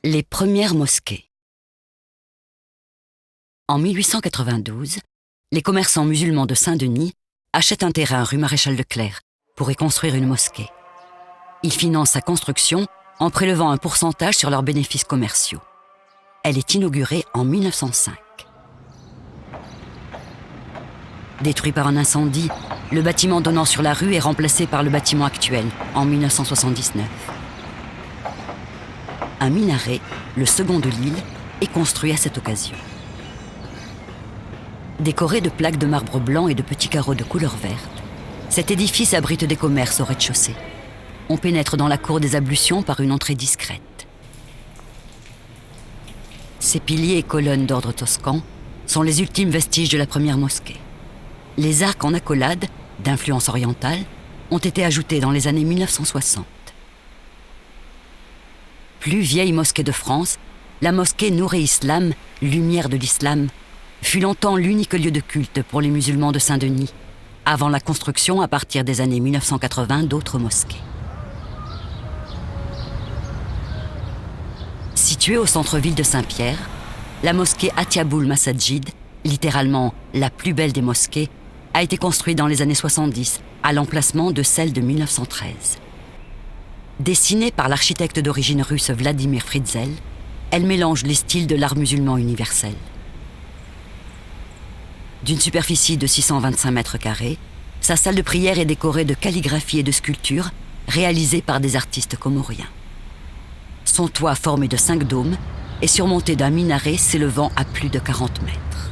Les premières mosquées. En 1892, les commerçants musulmans de Saint-Denis achètent un terrain rue Maréchal Leclerc pour y construire une mosquée. Ils financent sa construction en prélevant un pourcentage sur leurs bénéfices commerciaux. Elle est inaugurée en 1905. Détruit par un incendie, le bâtiment donnant sur la rue est remplacé par le bâtiment actuel en 1979. Un minaret, le second de l'île, est construit à cette occasion. Décoré de plaques de marbre blanc et de petits carreaux de couleur verte, cet édifice abrite des commerces au rez-de-chaussée. On pénètre dans la cour des ablutions par une entrée discrète. Ces piliers et colonnes d'ordre toscan sont les ultimes vestiges de la première mosquée. Les arcs en accolade, d'influence orientale, ont été ajoutés dans les années 1960. Plus vieille mosquée de France, la mosquée Nour-e-Islam, lumière de l'islam, fut longtemps l'unique lieu de culte pour les musulmans de Saint-Denis, avant la construction à partir des années 1980 d'autres mosquées. Située au centre-ville de Saint-Pierre, la mosquée Atiaboul Masajid, littéralement la plus belle des mosquées, a été construite dans les années 70 à l'emplacement de celle de 1913. Dessinée par l'architecte d'origine russe Vladimir Fritzel, elle mélange les styles de l'art musulman universel. D'une superficie de 625 mètres carrés, sa salle de prière est décorée de calligraphie et de sculptures réalisées par des artistes comoriens. Son toit formé de 5 dômes est surmonté d'un minaret s'élevant à plus de 40 mètres.